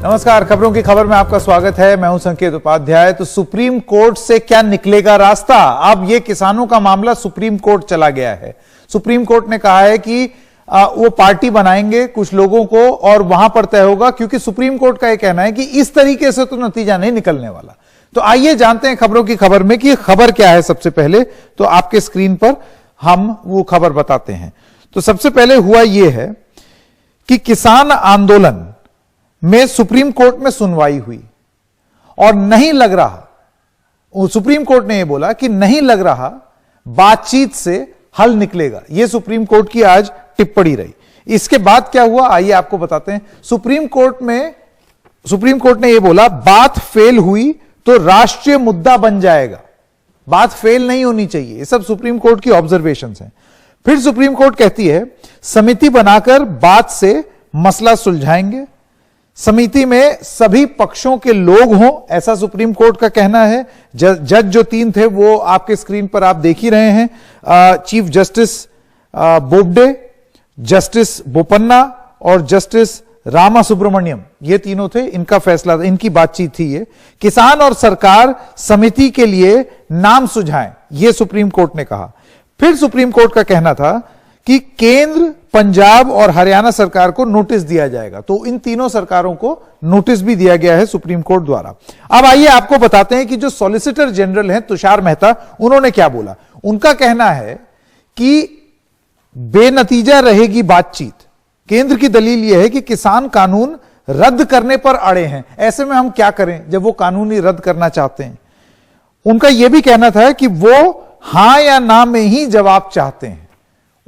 नमस्कार, खबरों की खबर में आपका स्वागत है। मैं हूं संकेत उपाध्याय। तो सुप्रीम कोर्ट से क्या निकलेगा रास्ता? अब ये किसानों का मामला सुप्रीम कोर्ट चला गया है। सुप्रीम कोर्ट ने कहा है कि वो पार्टी बनाएंगे कुछ लोगों को और वहां पर तय होगा, क्योंकि सुप्रीम कोर्ट का यह कहना है कि इस तरीके से तो नतीजा नहीं निकलने वाला। तो आइए जानते हैं खबरों की खबर में कि खबर क्या है। सबसे पहले तो आपके स्क्रीन पर हम वो खबर बताते हैं। तो सबसे पहले हुआ यह है कि किसान आंदोलन में सुप्रीम कोर्ट में सुनवाई हुई और नहीं लग रहा, सुप्रीम कोर्ट ने यह बोला कि नहीं लग रहा बातचीत से हल निकलेगा। यह सुप्रीम कोर्ट की आज टिप्पणी रही। इसके बाद क्या हुआ आइए आपको बताते हैं। सुप्रीम कोर्ट ने यह बोला बात फेल हुई तो राष्ट्रीय मुद्दा बन जाएगा। बात फेल नहीं होनी चाहिए। ये सब सुप्रीम कोर्ट की ऑब्जर्वेशंस हैं। फिर सुप्रीम कोर्ट कहती है समिति बनाकर बात से मसला सुलझाएंगे। समिति में सभी पक्षों के लोग हों, ऐसा सुप्रीम कोर्ट का कहना है। जज जो 3 थे वो आपके स्क्रीन पर आप देख ही रहे हैं। Chief justice Bobde, justice Bopanna और जस्टिस रामा सुब्रमण्यम, ये तीनों थे। इनका फैसला, इनकी बातचीत थी। ये किसान और सरकार समिति के लिए नाम सुझाएं, यह सुप्रीम कोर्ट ने कहा। फिर सुप्रीम कोर्ट का कहना था कि केंद्र, पंजाब और हरियाणा सरकार को नोटिस दिया जाएगा। तो इन तीनों सरकारों को नोटिस भी दिया गया है सुप्रीम कोर्ट द्वारा। अब आइए आपको बताते हैं कि जो सॉलिसिटर जनरल हैं तुषार मेहता, उन्होंने क्या बोला। उनका कहना है कि बेनतीजा रहेगी बातचीत। केंद्र की दलील यह है कि किसान कानून रद्द करने पर अड़े हैं। ऐसे में हम क्या करें जब वो कानून ही रद्द करना चाहते हैं। उनका यह भी कहना था कि वो हां या ना में ही जवाब चाहते हैं।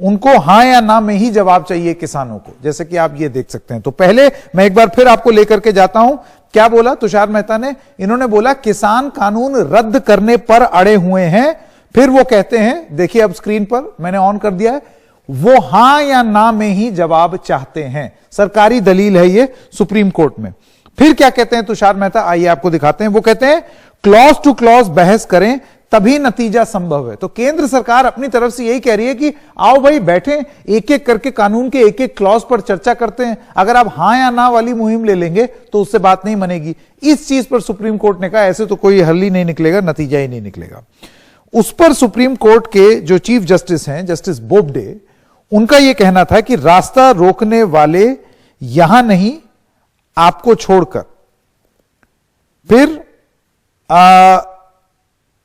उनको हां या ना में ही जवाब चाहिए किसानों को, जैसे कि आप ये देख सकते हैं। तो पहले मैं एक बार फिर आपको लेकर के जाता हूं। क्या बोला तुषार मेहता ने? इन्होंने बोला किसान कानून रद्द करने पर अड़े हुए हैं। फिर वो कहते हैं, देखिए अब स्क्रीन पर मैंने ऑन कर दिया है, वो हां या ना में ही जवाब चाहते हैं। सरकारी दलील है ये सुप्रीम कोर्ट में। फिर क्या कहते हैं तुषार मेहता, आइए आपको दिखाते हैं। वो कहते हैं क्लॉज टू क्लॉज बहस करें तभी नतीजा संभव है। तो केंद्र सरकार अपनी तरफ से यही कह रही है कि आओ भाई बैठे, एक एक करके कानून के एक एक क्लॉज पर चर्चा करते हैं। अगर आप हां या ना वाली मुहिम ले लेंगे तो उससे बात नहीं बनेगी। इस चीज पर सुप्रीम कोर्ट ने कहा ऐसे तो कोई हल ही नहीं निकलेगा, नतीजा ही नहीं निकलेगा। उस पर सुप्रीम कोर्ट के जो चीफ जस्टिस हैं, जस्टिस बोबडे, उनका यह कहना था कि रास्ता रोकने वाले यहां नहीं, आपको छोड़कर। फिर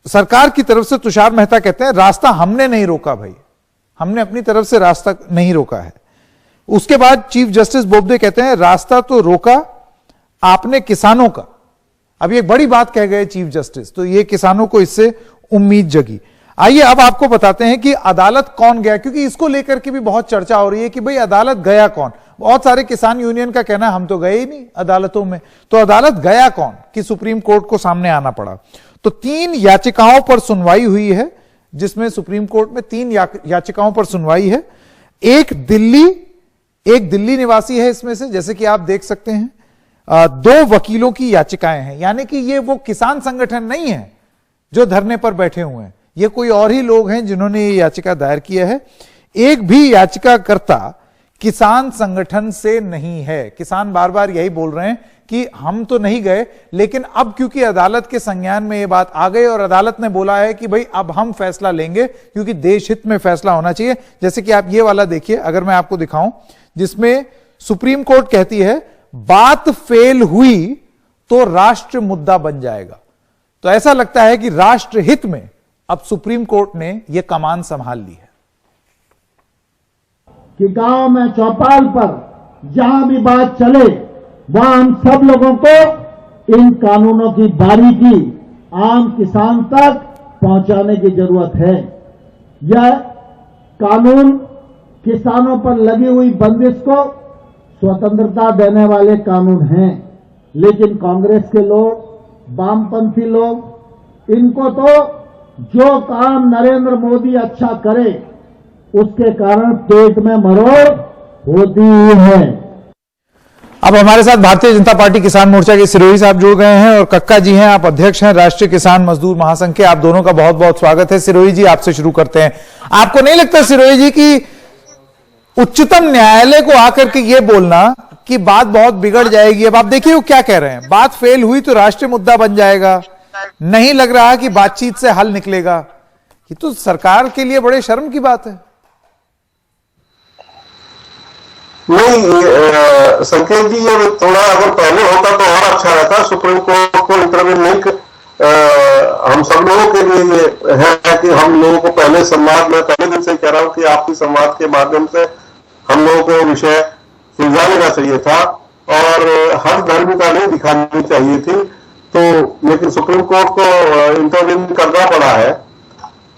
सरकार की तरफ से तुषार मेहता कहते हैं रास्ता हमने नहीं रोका भाई, हमने अपनी तरफ से रास्ता नहीं रोका है। उसके बाद चीफ जस्टिस बोबडे कहते हैं रास्ता तो रोका आपने किसानों का। अब ये बड़ी बात कह गए चीफ जस्टिस, तो ये किसानों को इससे उम्मीद जगी। आइए अब आपको बताते हैं कि अदालत कौन गया, क्योंकि इसको लेकर के भी बहुत चर्चा हो रही है कि भाई अदालत गया कौन। बहुत सारे किसान यूनियन का कहना है हम तो गए ही नहीं अदालतों में। तो अदालत गया कौन कि सुप्रीम कोर्ट को सामने आना पड़ा। तो 3 याचिकाओं पर सुनवाई हुई है, जिसमें सुप्रीम कोर्ट में 3 याचिकाओं पर सुनवाई है। एक दिल्ली निवासी है इसमें से, जैसे कि आप देख सकते हैं। 2 वकीलों की याचिकाएं हैं, यानी कि ये वो किसान संगठन नहीं है जो धरने पर बैठे हुए हैं, ये कोई और ही लोग हैं जिन्होंने ये याचिका दायर किया है। एक भी याचिकाकर्ता किसान संगठन से नहीं है। किसान बार बार यही बोल रहे हैं कि हम तो नहीं गए, लेकिन अब क्योंकि अदालत के संज्ञान में यह बात आ गई और अदालत ने बोला है कि भाई अब हम फैसला लेंगे, क्योंकि देश हित में फैसला होना चाहिए। जैसे कि आप ये वाला देखिए, अगर मैं आपको दिखाऊं, जिसमें सुप्रीम कोर्ट कहती है बात फेल हुई तो राष्ट्र मुद्दा बन जाएगा। तो ऐसा लगता है कि राष्ट्र हित में अब सुप्रीम कोर्ट ने यह कमान संभाल ली है कि गांव में चौपाल पर जहां भी बात चले वहां हम सब लोगों को इन कानूनों की बारीकी आम किसान तक पहुंचाने की जरूरत है। यह कानून किसानों पर लगी हुई बंदिश को स्वतंत्रता देने वाले कानून हैं, लेकिन कांग्रेस के लोग, वामपंथी लोग, इनको तो जो काम नरेंद्र मोदी अच्छा करे उसके कारण पेट में मरोड़ होती है। अब हमारे साथ भारतीय जनता पार्टी किसान मोर्चा के सिरोही साहब जुड़ गए हैं और कक्का जी हैं, आप अध्यक्ष हैं राष्ट्रीय किसान मजदूर महासंघ के। आप दोनों का बहुत बहुत स्वागत है। सिरोही जी, आपसे शुरू करते हैं। आपको नहीं लगता सिरोही जी कि उच्चतम न्यायालय को आकर के यह बोलना कि बात बहुत बिगड़ जाएगी। अब आप देखिए वो क्या कह रहे हैं, बात फेल हुई तो राष्ट्रीय मुद्दा बन जाएगा, नहीं लग रहा कि बातचीत से हल निकलेगा। ये तो सरकार के लिए बड़े शर्म की बात है। नहीं संकेत जी, ये थोड़ा अगर पहले होता तो और अच्छा रहता। सुप्रीम कोर्ट को इंटरव्यू नहीं हम सब लोगों के लिए ये है कि हम लोगों को पहले संवाद, मैं पहले दिन से कह रहा हूं कि आपकी संवाद के माध्यम से हम लोगों को विषय सुलझा लेना चाहिए था और हर धर्म का नहीं दिखानी चाहिए थी। तो लेकिन सुप्रीम कोर्ट को इंटरव्यू करना पड़ा है।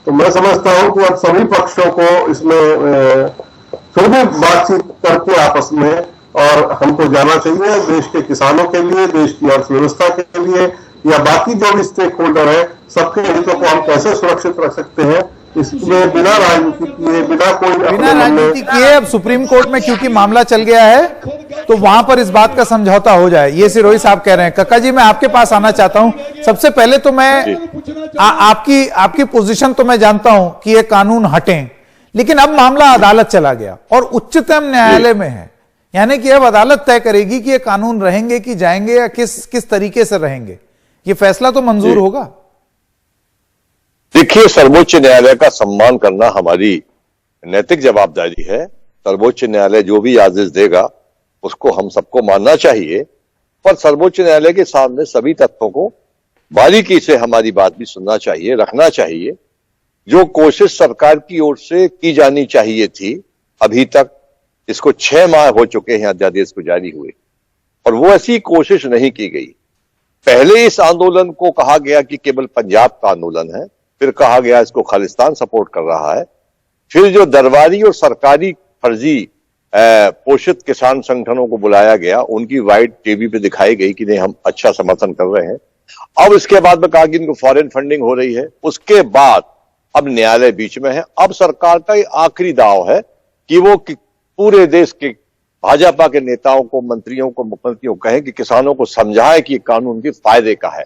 तो मैं समझता हूं कि अब सभी पक्षों को इसमें फिर भी बातचीत करके आपस में और हमको जाना चाहिए, देश के किसानों के लिए, देश की अर्थव्यवस्था के लिए या बाकी जो भी स्टेक होल्डर है, सबके हितों को हम कैसे सुरक्षित रख सकते हैं, इसमें बिना राजनीति किए, बिना राजनीति किए अब सुप्रीम कोर्ट में क्योंकि मामला चल गया है तो वहां पर इस बात का समझौता हो जाए, ये सिरोही साहब कह रहे हैं। कक्का जी, मैं आपके पास आना चाहता हूं। सबसे पहले तो मैं आपकी पोजीशन तो मैं जानता हूं कि ये कानून हटें, लेकिन अब मामला अदालत चला गया और उच्चतम न्यायालय में है, यानी कि अब अदालत तय करेगी कि ये कानून रहेंगे कि जाएंगे या किस तरीके से रहेंगे। ये फैसला तो मंजूर होगा। देखिए, सर्वोच्च न्यायालय का सम्मान करना हमारी नैतिक जवाबदारी है। सर्वोच्च न्यायालय जो भी आदेश देगा उसको हम सबको मानना चाहिए, पर सर्वोच्च न्यायालय के सामने सभी तथ्यों को बारीकी से हमारी बात भी सुनना चाहिए, रखना चाहिए। जो कोशिश सरकार की ओर से की जानी चाहिए थी, अभी तक इसको 6 माह हो चुके हैं अध्यादेश को जारी हुए और वो ऐसी कोशिश नहीं की गई। पहले इस आंदोलन को कहा गया कि केवल पंजाब का आंदोलन है, फिर कहा गया इसको खालिस्तान सपोर्ट कर रहा है, फिर जो दरबारी और सरकारी फर्जी पोषित किसान संगठनों को बुलाया गया, उनकी वाइट टीवी पे दिखाई गई कि नहीं हम अच्छा समर्थन कर रहे हैं। अब इसके बाद में कहा कि इनको फॉरेन फंडिंग हो रही है। उसके बाद अब न्यायालय बीच में है। अब सरकार का ये आखिरी दाव है कि वो पूरे देश के भाजपा के नेताओं को, मंत्रियों को, मुख्यमंत्रियों को कहें कि किसानों को समझाएं कि ये कानून के फायदे का है।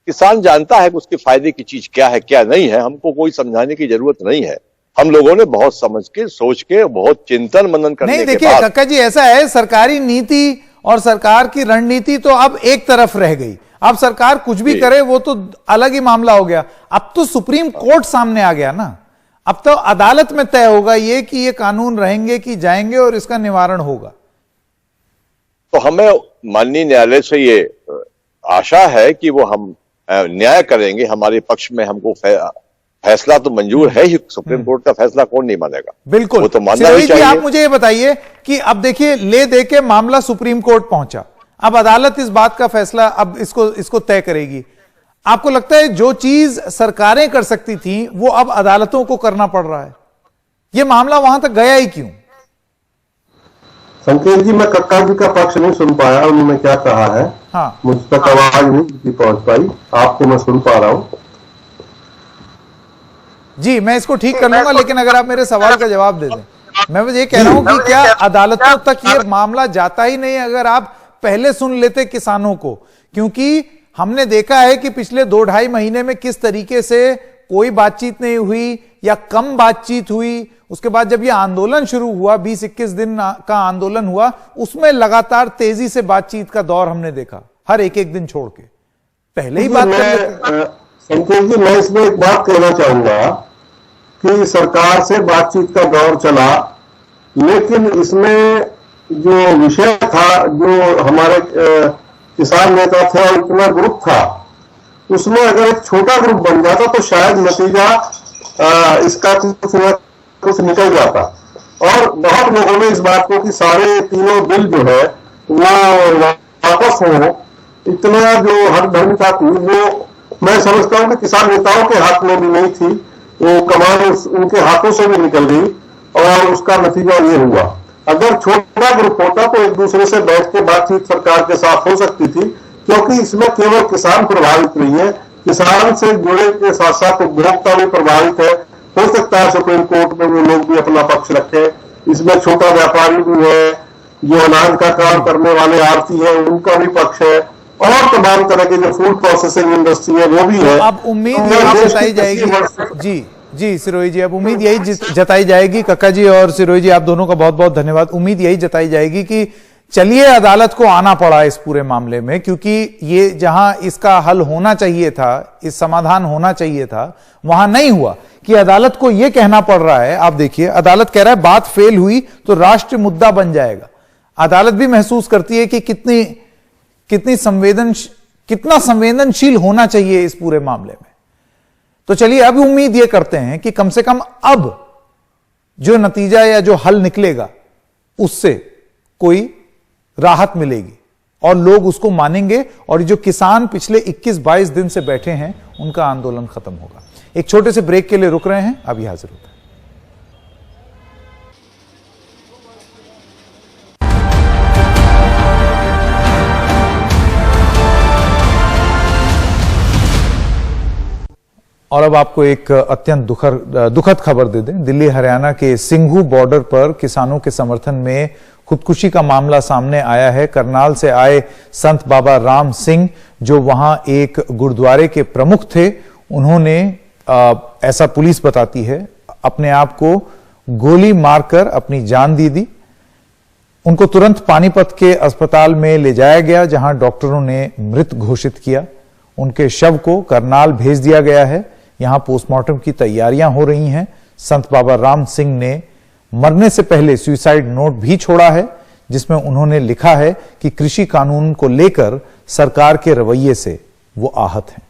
किसान जानता है कि उसके फायदे की चीज क्या है क्या नहीं है, हमको कोई समझाने की जरूरत नहीं है। हम लोगों ने बहुत समझ के, सोच के, बहुत चिंतन मनन करने के बाद। देखिए कक्का जी, ऐसा है, सरकारी नीति और सरकार की रणनीति तो अब एक तरफ रह गई। अब सरकार कुछ भी करे वो तो अलग ही मामला हो गया। अब तो सुप्रीम कोर्ट सामने आ गया ना, अब तो अदालत में तय होगा ये कि ये कानून रहेंगे कि जाएंगे और इसका निवारण होगा। तो हमें माननीय न्यायालय से ये आशा है कि वो हम न्याय करेंगे, हमारे पक्ष में। हमको फैसला तो मंजूर है ही, सुप्रीम कोर्ट का फैसला कौन नहीं मानेगा, बिल्कुल। वो तो मानना ही चाहिए। आप मुझे ये बताइए कि अब देखिए, ले दे के मामला सुप्रीम कोर्ट पहुंचा, अब अदालत इस बात का फैसला अब इसको तय करेगी। आपको लगता है जो चीज सरकारें कर सकती थी वो अब अदालतों को करना पड़ रहा है? ये मामला वहां तक गया ही क्यों? संकेत जी, मैं कक्का जी का पक्ष नहीं सुन पाया, उन्होंने क्या कहा है। हाँ, मुझ तक आवाज नहीं पहुंच पाई, आपको मैं सुन पा रहा हूं जी। मैं इसको ठीक कर लूंगा, लेकिन अगर आप मेरे सवाल का जवाब दे दें। मैं ये कह रहा हूं कि क्या अदालतों तक ये मामला जाता ही नहीं अगर आप पहले सुन लेते किसानों को? क्योंकि हमने देखा है कि पिछले 2-2.5 महीने में किस तरीके से कोई बातचीत नहीं हुई या कम बातचीत हुई। उसके बाद जब यह आंदोलन शुरू हुआ, 20-21 दिन का आंदोलन हुआ, उसमें लगातार तेजी से बातचीत का दौर हमने देखा, हर एक दिन छोड़ के। पहले ही बात कर संकेत जी, मैं इसमें एक बात कहना चाहूंगा कि सरकार से बातचीत का दौर चला, लेकिन इसमें जो विषय था, जो हमारे किसान नेता थे और इतना ग्रुप था, उसमें अगर एक छोटा ग्रुप बन जाता तो शायद नतीजा इसका कुछ निकल जाता। और बहुत लोगों ने इस बात को कि सारे तीनों बिल जो है वो वापस हो, इतना जो हर धर्म का वो मैं समझता हूं कि किसान नेताओं के हाथ में भी नहीं थी, वो कमान उनके हाथों से भी निकल गई और उसका नतीजा ये हुआ। अगर छोटा ग्रुप होता तो एक दूसरे से बैठ के बातचीत सरकार के साथ हो सकती थी, क्योंकि इसमें केवल किसान प्रभावित नहीं है, किसान से जुड़े के साथ साथ उपभोक्ता भी प्रभावित है। हो सकता है सुप्रीम कोर्ट में वो लोग भी अपना पक्ष रखे। इसमें छोटा व्यापारी भी है, जो अनाज का काम करने वाले आड़ती है, उनका भी पक्ष है, और तमाम तरह की जो फूड प्रोसेसिंग इंडस्ट्री है वो भी है। अब उम्मीद यही जताई जाएगी जी सिरोही जी, अब उम्मीद यही जताई जाएगी। कक्का जी और सिरोही जी, आप दोनों का बहुत बहुत धन्यवाद। उम्मीद यही जताई जाएगी कि चलिए अदालत को आना पड़ा इस पूरे मामले में, क्योंकि ये जहां इसका हल होना चाहिए था, इस समाधान होना चाहिए था, वहां नहीं हुआ कि अदालत को यह कहना पड़ रहा है। आप देखिए, अदालत कह रहा है बात फेल हुई तो राष्ट्रीय मुद्दा बन जाएगा। अदालत भी महसूस करती है कि कितना संवेदनशील होना चाहिए इस पूरे मामले में। तो चलिए अब उम्मीद यह करते हैं कि कम से कम अब जो नतीजा या जो हल निकलेगा उससे कोई राहत मिलेगी और लोग उसको मानेंगे, और जो किसान पिछले 21-22 दिन से बैठे हैं उनका आंदोलन खत्म होगा। एक छोटे से ब्रेक के लिए रुक रहे हैं, अभी हाजिर होता है। और अब आपको एक अत्यंत दुखद खबर दे दें। दिल्ली हरियाणा के सिंघू बॉर्डर पर किसानों के समर्थन में खुदकुशी का मामला सामने आया है। करनाल से आए संत बाबा राम सिंह, जो वहां एक गुरुद्वारे के प्रमुख थे, उन्होंने ऐसा पुलिस बताती है अपने आप को गोली मारकर अपनी जान दे दी। उनको तुरंत पानीपत के अस्पताल में ले जाया गया, जहां डॉक्टरों ने मृत घोषित किया। उनके शव को करनाल भेज दिया गया है। यहां पोस्टमार्टम की तैयारियां हो रही हैं। संत बाबा राम सिंह ने मरने से पहले सुसाइड नोट भी छोड़ा है, जिसमें उन्होंने लिखा है कि कृषि कानून को लेकर सरकार के रवैये से वो आहत हैं।